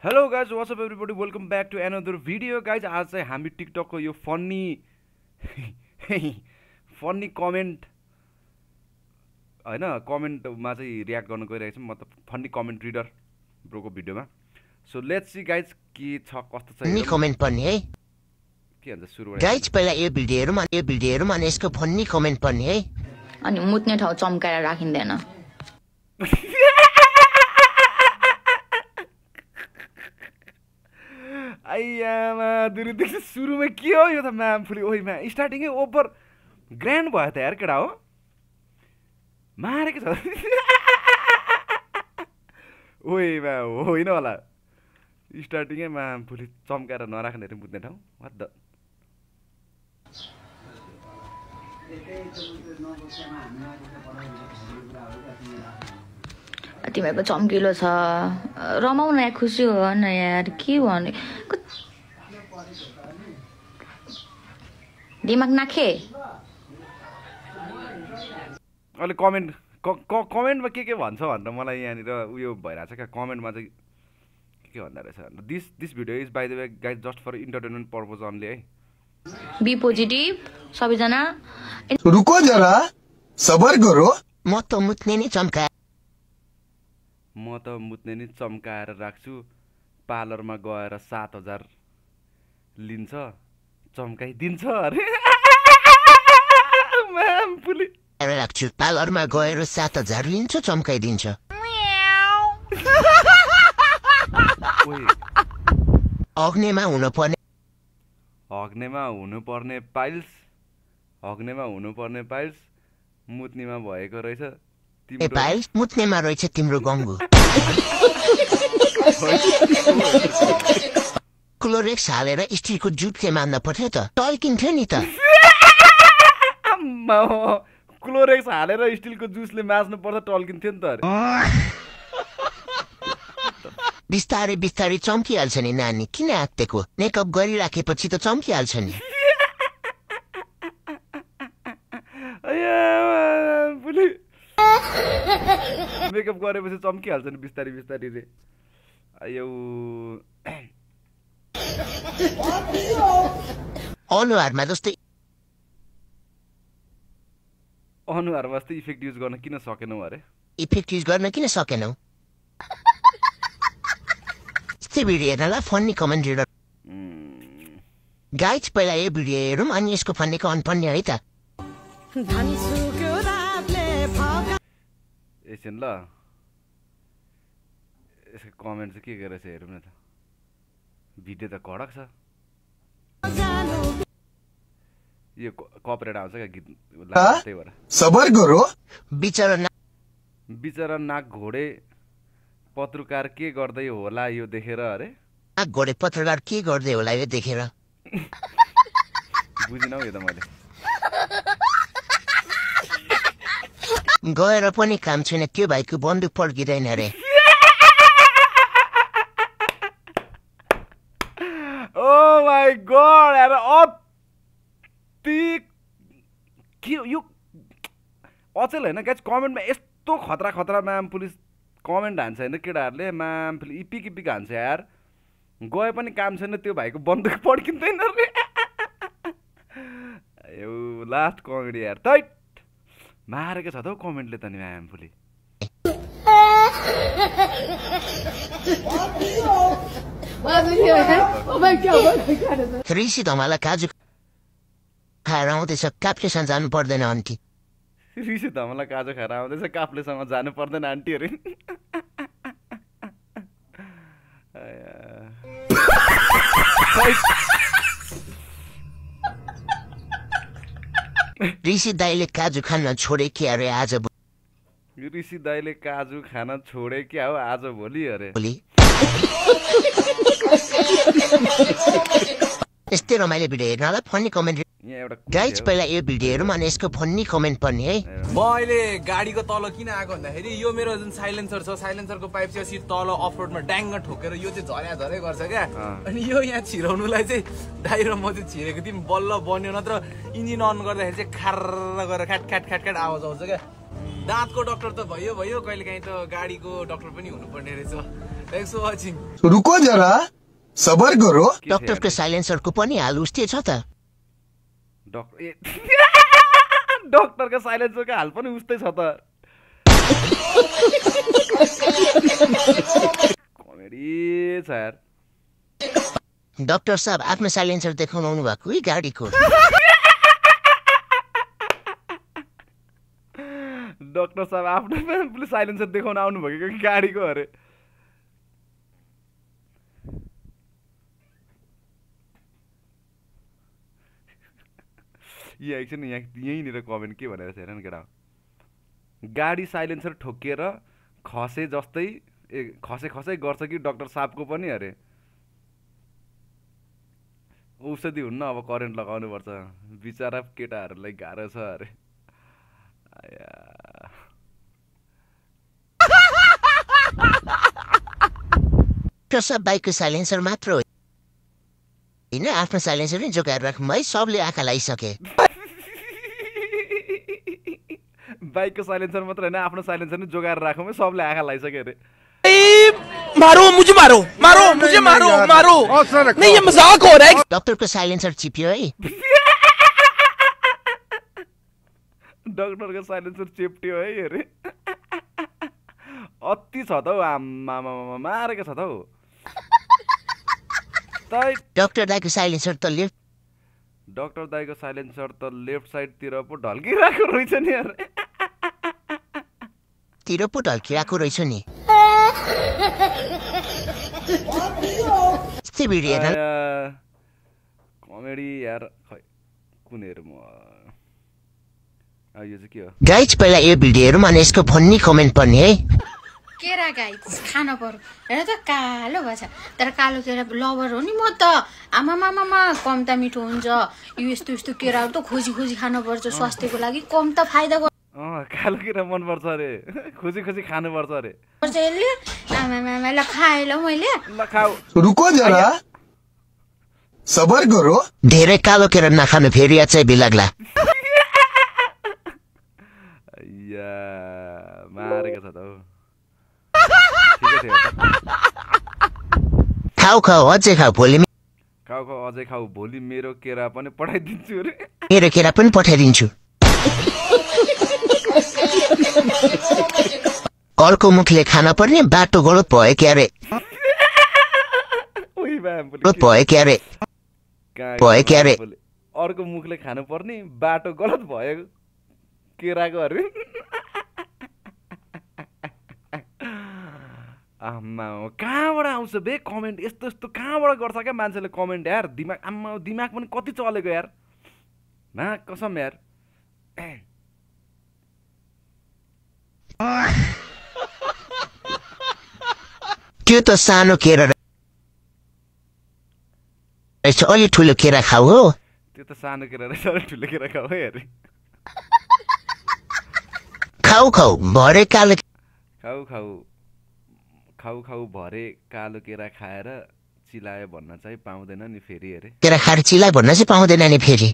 Hello guys, what's up everybody? Welcome back to another video guys. आज चाहिँ हामी TikTok को यो फन्नी कमेन्ट हैन कमेन्टमा चाहिँ रियाक्ट गर्न गइरहेको छु म त फन्नी कमेन्ट रिडर ब्रोको भिडियोमा. सो लेट्स सी गाइज के छ कस्तो छ फन्नी कमेन्ट पढ्ने है के भन्छ सुरुबाट गाइज पहिला यो भिडियोहरुमा अनि यसको फन्नी कमेन्ट पढ्ने है अनि मुत्ने ठाउँ चम्काएर राखिँदैन. आइयामा दुरुदेखि सुरुमै के हो यो त म्याम फुली ओइमा स्टार्टिङै ओभर ग्रान्ड भयो त यार केटा हो मारेको छ ओइमा होइन होला स्टार्टिङै म्याम फुली चम्काएर नराख्ने रे बुझ्ने ठाउँ वाट द तिमीहरूको चम्किलो छ रमाउन या खुसी हो न यार के भने दिमाग नाखे अहिले कमेन्टमा के भन्छ भनेर मलाई यहाँनिर उयो भइरहेछ क्या कमेन्टमा चाहिँ के भन्दा रहेछ this video is by the way guys just for entertainment purpose only है. बी पोजिटिभ सबैजना. रुको जरा सबर गरो. म त मुत्ने नि चम्काएर राख्छु पार्लरमा गएर 7,000 लिन्छ चम्काइदिन्छ अरे म्याम पुली राख्छु पार्लरमा गएर 7,000 लिन्छ चम्काइदिन्छ. अग्नेमा हुनुपर्ने पाइल्स मुत्नीमा भएको रहेछ ए पाइल्स मुत्नेमा रहेछ तिम्रो गङ्गु. क्लोरेक्स हालेर स्टिलको जुटले मान्न पर्थ्यो त टल्किन्थ्यो नि त. क्लोरेक्स हालेर स्टिलको जुसले मास्नु पर्छ टल्किन्थ्यो नि त. बिस्तारै चम्किहाल्छ नि नानी किन आत्तेको मेकअप गरिराखेपछि त चम्किहाल्छ नि. मेकअप गरेपछि चम्किहाल्छ नि बिस्तारै रे. आयो अनुहारमा जस्तै इफेक्ट युज गर्न किन सकेनौ अरे इफेक्ट युज गर्न किन सकेनौ यस्तै भिडियो हेर्नलाई फन्नी कमेन्ट रिडर गाइज पहिला यो भिडियो हेरौँ अनि यसको फन्नी कमेन्ट पढ्ने है त. एकछिन ल यसको कमेन्ट चाहिँ के गरेछ हेरौँ न त. भिडियो त कडक छ यो कपरेट आउँछ क्या गीत त्यही भएर सबर गरो. बिचरा नाक घोडे पत्रकार के गर्दै होला यो देखेर अरे नाक घोडे पत्रकार के गर्दै होला यो देखेर बुझिनौ यो त मैले गएर पनि काम छैन त्यो भाइको बन्दुक पड्किँदैन अरे. ओ माई गॉड यार अति के यो अचेल होइन गाइज कमेन्टमा यस्तो खतरा म्याम पुलिस कमेन्ट हान्छ होइन केटाहरूले म्याम पुलिस इपिक हान्छ यार. गए पनि काम छैन त्यो भाइको बन्दुक पड्किँदैन रे यो लास्ट कमेडी यार तैट मारेको छ त हौ कमेन्टले त नि म्याम पुली. ऋषि धमाला काजु खाएर आउँदैछ काप्लेसँग जानु पर्दैन आन्टी. ऋषि धमाला काजु खाएर आउँदैछ काप्लेसँग जानु पर्दैन आन्टी अरे. ऋषि दाइले काजु खान छोडे कि अरे आज ऋषि दाइले काजु खान छोडे क्या हो आज भोलि अरे यस्तै रमाइलो भिडियो हेर्नलाई फन्नी कमेन्ट गाइज पहिला यो भिडियो हेरौँ अनि यसको फन्नी कमेन्ट पढ्ने है. म अहिले गाडीको तल किन आएको भन्दाखेरि यो मेरो जुन साइलेन्सर छ साइलेन्सरको पाइप चाहिँ अस्ति तल अफरोडमा ड्याङ्ग ठोकेर यो चाहिँ झरै गर्छ क्या. अनि यो यहाँ छिराउनुलाई चाहिँ दाइ र म चाहिँ छिरेको थियौँ बल्ल बन्यो नत्र इन्जिन अन गर्दाखेरि चाहिँ खार गरेर ख्याट आवाज आउँछ क्या. दाँतको डक्टर त भयो कहिलेकाहीँ त गाडीको डक्टर पनि हुनुपर्ने रहेछ. Thanks for watching. रुको जरा सबर करो। डक्टरको साइलेन्सरको पनि हाल उस्तै छ त। डक्टरको साइलेन्सरको हाल पनि उस्तै छ त। कमेडी छ यार। डाक्टर साहब आफ्नो साइलेन्सर देखाउनु आउनु भएको है गाडीको। डक्टर साहब आफ्नो साइलेन्सर देखाउन आउनु भएको गाडीको अरे। यहाँ एकछिन यहीँनिर कमेन्ट के भनेर हेर न केटा। गाडी साइलेन्सर ठोकिएर खसे जस्तै खसे गर्छ कि डाक्टर साहबको पनि अरे। औषधि हुन्न अब करेन्ट लगाउनु पर्छ बिचारा केटाहरूलाई गाह्रो छ अरे। डाक्टर साहब बाइकको साइलेन्सर मात्र होइन आफ्नो साइलेन्सर पनि जोगाएर राख्नु है सबले आँखा लगाइसके। बाइकको साइलेन्सर मात्र होइन आफ्नो साइलेन्सर पनि जोगाएर राखौँ सबले आँखा लगाइसक्यो अरे। मारो मुझे मारो मारो मुझे मारो मारो नहीं ये मजाक हो रहा है। डक्टरको साइलेन्सर चिप्यो है। डक्टरको साइलेन्सर चेप्ट्यो है अरे। अति छ त हौ आम्मा मारेको छ त हौ। डाक्टर दाइको साइलेन्सर त लेफ्ट। डाक्टर दाइको साइलेन्सर त लेफ्ट साइडतिर पो ढल्किरहेको रहेछ नि अरे। तिर पो ढल्किरहेको रहेछ नि। कमेडी यार खै कुन हेरौँ यो चाहिँ के हो गाइज पहिला यो भिडियो हेरौँ अनि यसको फन्नी कमेन्ट पर्ने है। केरा गाइज खान पर्यो हेर त कालो भएछ तर कालो केरा लभर हो नि म त। आमामामा कम त मिठो हुन्छ यो यस्तो यस्तो केराहरू त खोजी खानुपर्छ स्वास्थ्यको लागि कम त फाइदा गर्छ। कालो केरा मनपर्छ अरे खोजी खानुपर्छ अरे। यसले आमामामा ल खाएँ ल मैले। ल खाऊ। रुको जरा सबर करो। धेरै कालो केरा नखानु फेरि अझै बिलाग्ला। मारेको छ त हौ। खाऊ अझै खाऊ भोलि अझै खाऊ भोलि मेरो केरा पनि पठाइदिन्छु अरे। मेरो केरा पनि पठाइदिन्छु। अर्को मुखले खान पर्ने बाटो गलत भयो क्यारे। अर्को मुखले खानु पर्ने बाटो गलत भयो केराको अरे। आम्मा कहाँबाट आउँछ बे कमेन्ट यस्तो कहाँबाट गर्छ क्या मान्छेले कमेन्ट यार। दिमाग पनि कति चलेको यार कसम यार। त्यो त सानो केरा रहेछ अलि ठुलो केरा खाऊ हो। त्यो त सानो केरा रहेछ अलि ठुलो केरा खाऊ है अरे। खाऊ भरे कालो खाऊ भरे कालो केरा खाएर चिलायो भन्न चाहिँ पाउँदैन नि फेरि अरे। केरा खाएर चिलायो भन्न चाहिँ पाउँदैन नि फेरि।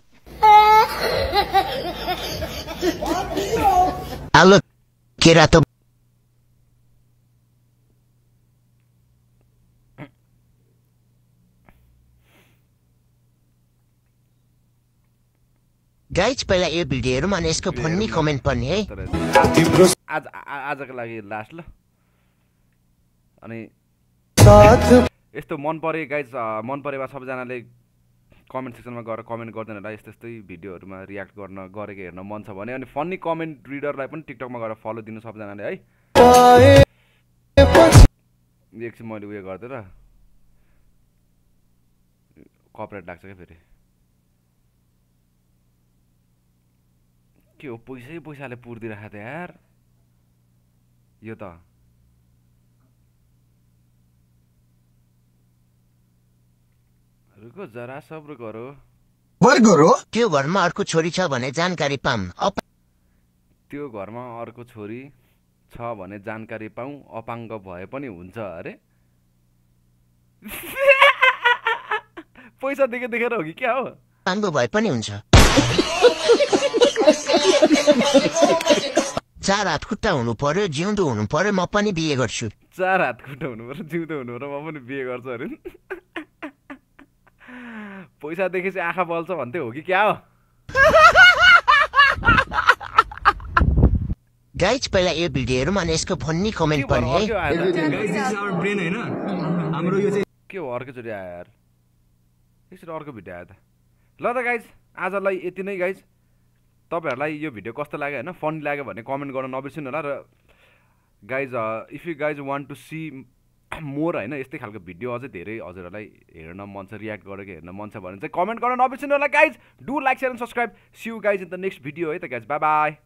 आलो केरा त गाइज पहिला यो भिडियो हेरौँ अनि यसको फन्नी कमेन्ट पर्ने है। आजको लागि लास्ट ल। अनि यस्तो मन परे गाइज मन परेमा सबैजनाले कमेन्ट सेक्सनमा गएर कमेन्ट गर्दैन होला। यस्तै भिडियोहरूमा रियाक्ट गर्न गरेको हेर्न मन छ भने अनि फन्नी कमेन्ट रिडरलाई पनि टिकटकमा गएर फलो दिनु सबैजनाले है। एकछिन मैले उयो गर्दै र कपरेट लाग्छ क्या फेरि। के हो पैसाले पुर्दिरहेको त यार यो त। रुको जरा सब्र गरो। त्यो घरमा अर्को छोरी छ भने जानकारी पाऊँ। त्यो घरमा अर्को छोरी छ भने जानकारी पाऊँ अपाङ्ग भए पनि हुन्छ अरे। पैसा देखेर हो कि क्या हो। अपाङ्ग भए पनि हुन्छ। 4 हात खुट्टा हुनु पर्यो जिउँदो हुनु पर्यो म पनि बिहे गर्छु। चार हात खुट्टा हुनु पर्छ जिउँदो हुनु पर्छ म पनि बिहे गर्छु अरे पैसा देखेपछि आँखा बल्छ भन्थे हो कि क्या हो गाइज पहिला यो भिडियो हेरौँ अनि यसको फन्नी कमेन्ट पनि है के हो अर्कोचोटि आयो यार यसरी अर्को भिडियो आयो त ल त गाइज आजलाई यति नै गाइज तपाईँहरूलाई यो भिडियो कस्तो लाग्यो होइन फनी लाग्यो भने कमेन्ट गर्न नबिर्सिनु होला र guys if you guys want to see more होइन यस्तै खालको भिडियो अझै धेरै हजुरहरूलाई हेर्न मन छ रियाक्ट गरेको हेर्न मन छ भने चाहिँ कमेन्ट गर्न नबिर्सिनु होला guys do like share and subscribe see you guys in the next video है त गाइज बाई बाई